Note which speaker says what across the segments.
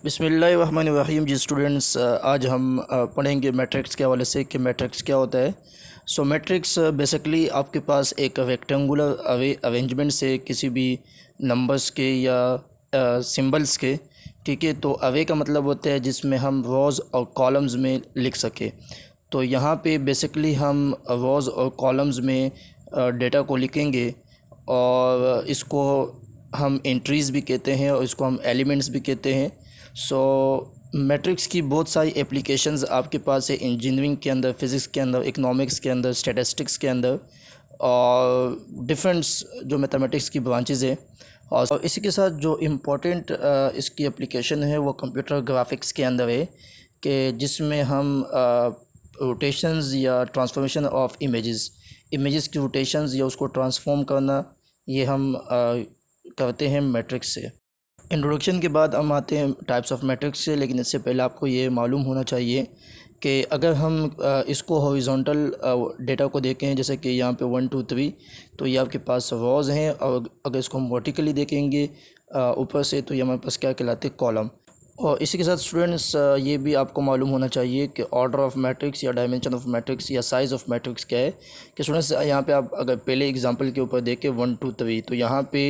Speaker 1: बिस्मिल्लाहिर्रहमानिर्रहीम। जी स्टूडेंट्स, आज हम पढ़ेंगे मैट्रिक्स के हवाले से कि मैट्रिक्स क्या होता है। सो मैट्रिक्स बेसिकली आपके पास एक रेक्टेंगुलर अरेंजमेंट से किसी भी नंबर्स के या सिंबल्स के, ठीक है। तो अवे का मतलब होता है जिसमें हम रोज़ और कॉलम्स में लिख सके। तो यहाँ पे बेसिकली हम रोज़ और कॉलम्स में डेटा को लिखेंगे और इसको हम एंट्रीज़ भी कहते हैं और इसको हम एलिमेंट्स भी कहते हैं। सो मैट्रिक्स की बहुत सारी एप्लीकेशंस आपके पास है इंजीनियरिंग के अंदर, फ़िज़िक्स के अंदर, इकोनॉमिक्स के अंदर, स्टैटिस्टिक्स के अंदर और डिफरेंट्स जो मैथमेटिक्स की ब्रांचेज़ है। और इसी के साथ जो इम्पोर्टेंट इसकी एप्लीकेशन है वो कंप्यूटर ग्राफिक्स के अंदर है कि जिसमें हम रोटेशंस या ट्रांसफॉर्मेशन ऑफ इमेजेस की रोटेशंस या उसको ट्रांसफॉर्म करना, ये हम करते हैं मैट्रिक्स से। इंट्रोडक्शन के बाद हम आते हैं टाइप्स ऑफ मैट्रिक्स से, लेकिन इससे पहले आपको ये मालूम होना चाहिए कि अगर हम इसको हॉरिजॉन्टल डेटा को देखें, जैसे कि यहाँ पे 1 2 3, तो ये आपके पास रोज़ हैं। और अगर इसको हम वर्टिकली देखेंगे ऊपर से, तो ये हमारे पास क्या कहलाते हैं, कॉलम। और इसी के साथ स्टूडेंट्स ये भी आपको मालूम होना चाहिए कि ऑर्डर ऑफ मैट्रिक्स या डायमेंशन ऑफ मैट्रिक्स या साइज़ ऑफ मैट्रिक्स क्या है। कि स्टूडेंट्स यहाँ पे आप अगर पहले एग्जांपल के ऊपर देखें 1 2 3, तो यहाँ पे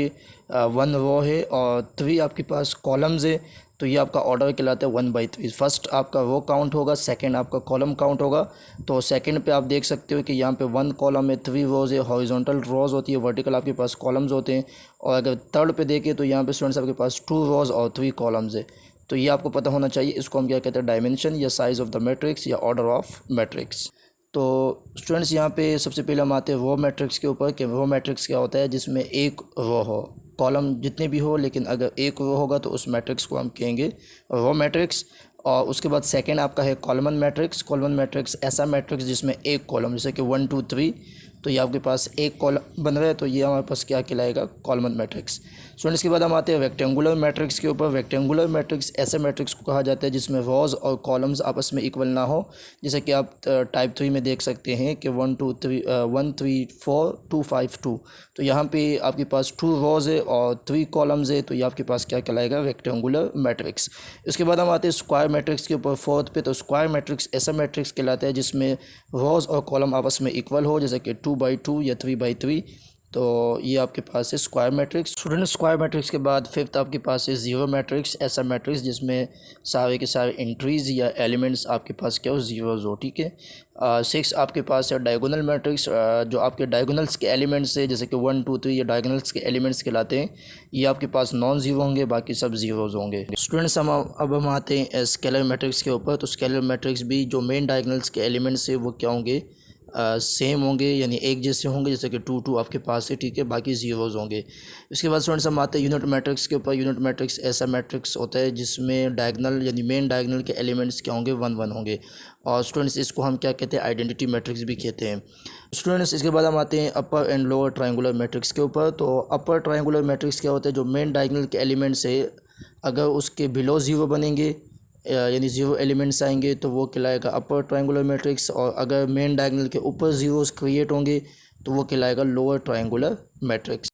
Speaker 1: 1 रो है और 3 आपके पास कॉलम्स है। तो ये आपका ऑर्डर कहलाता है 1/3। फर्स्ट आपका रो काउंट होगा, सेकंड आपका कॉलम काउंट होगा। तो सेकंड पे आप देख सकते हो कि यहाँ पे 1 कॉलम है, 3 रोज़ है, हॉरिजॉन्टल रोज़ होती है, वर्टिकल आपके पास कॉलम्स होते हैं। और अगर थर्ड पे देखें तो यहाँ पे स्टूडेंट्स आपके पास 2 रोज़ और 3 कॉलम्स है। तो ये आपको पता होना चाहिए, इसको हम क्या कहते हैं, डायमेंशन या साइज़ ऑफ द मैट्रिक्स या ऑर्डर ऑफ मैट्रिक्स। तो स्टूडेंट्स यहाँ पे सबसे पहले हम आते हैं रो मैट्रिक्स के ऊपर कि रो मैट्रिक्स क्या होता है, जिसमें एक रो हो, कॉलम जितने भी हो, लेकिन अगर एक रो होगा तो उस मैट्रिक्स को हम कहेंगे रो मैट्रिक्स। और उसके बाद सेकंड आपका है कॉलमन मैट्रिक्स। कॉलमन मैट्रिक्स ऐसा मैट्रिक्स जिसमें एक कॉलम, जैसे कि 1 2 3, तो ये आपके पास एक कॉलम बन रहा है, तो ये हमारे पास क्या कहलाएगा, कॉलमन मैट्रिक्स। स्टूडेंट्स के बाद हम आते हैं रेक्टेंगुलर मैट्रिक्स के ऊपर। रेक्टेंगुलर मैट्रिक्स ऐसे मैट्रिक्स को कहा जाता है जिसमें रोज़ और कॉलम्स आपस में इक्वल ना हो। जैसे कि आप टाइप 3 में देख सकते हैं कि 1 2 3 1 3 4 2 5 2, तो यहाँ पे आपके पास 2 रोज़ है और 3 कॉलम्स है, तो ये आपके पास क्या कहलाएगा, रेक्टेंगुलर मैट्रिक्स। इसके बाद हम आते हैं स्क्वायर मैट्रिक्स के ऊपर फोर्थ पे। तो स्क्वायर मैट्रिक्स ऐसा मैट्रिक्स कहलाता है जिसमें रोज़ और कॉलम आपस में इक्वल हो, जैसे कि 2/2 या 3/3। तो ये आपके पास है square matrix. Student square matrix के बाद फिफ्थ आपके पास है ज़ीरो मैट्रिक्स। ऐसा मैट्रिक्स जिसमें सारे के सारे एंट्रीज़ या एलिमेंट्स आपके पास क्या हो, ज़ीरोज़ हो, ठीक है। सिक्स आपके पास है डायगोनल मैट्रिक्स, जो आपके डायगोनल्स के एलिमेंट्स है, जैसे कि 1 2 3 ये डायगोनल्स के एलिमेंट्स कहलाते हैं। ये आपके पास नॉन ज़ीरो होंगे, बाकी सब ज़ीरोज़ होंगे। स्टूडेंट्स अब हम आते हैं स्केलर मैट्रिक्स के ऊपर। तो स्केलर मैट्रिक्स भी जो मेन डायगोनल्स के एलिमेंट्स है वो क्या होंगे, सेम होंगे, यानी एक जैसे होंगे, जैसे कि 2 2 आपके पास है, ठीक है, बाकी ज़ीरोज़ होंगे। इसके बाद स्टूडेंट्स हम आते हैं यूनिट मैट्रिक्स के ऊपर। यूनिट मैट्रिक्स ऐसा मैट्रिक्स होता है जिसमें डायगोनल यानी मेन डायगोनल के एलिमेंट्स क्या होंगे, 1 1 होंगे। और स्टूडेंट्स इसको हम क्या कहते हैं, आइडेंटिटी मैट्रिक्स भी कहते हैं। स्टूडेंट्स इसके बाद हम आते हैं अपर एंड लोअर ट्रायंगुलर मैट्रिक्स के ऊपर। तो अपर ट्रायंगुलर मैट्रिक्स क्या होता है, जो मेन डायगोनल के एलिमेंट्स है अगर उसके बिलो ज़ीरो बनेंगे, यानी ज़ीरो एलिमेंट्स आएंगे, तो वो कहलाएगा अपर ट्रायंगुलर मैट्रिक्स। और अगर मेन डायगोनल के ऊपर ज़ीरोज़ क्रिएट होंगे तो वो कहलाएगा लोअर ट्रायंगुलर मैट्रिक्स।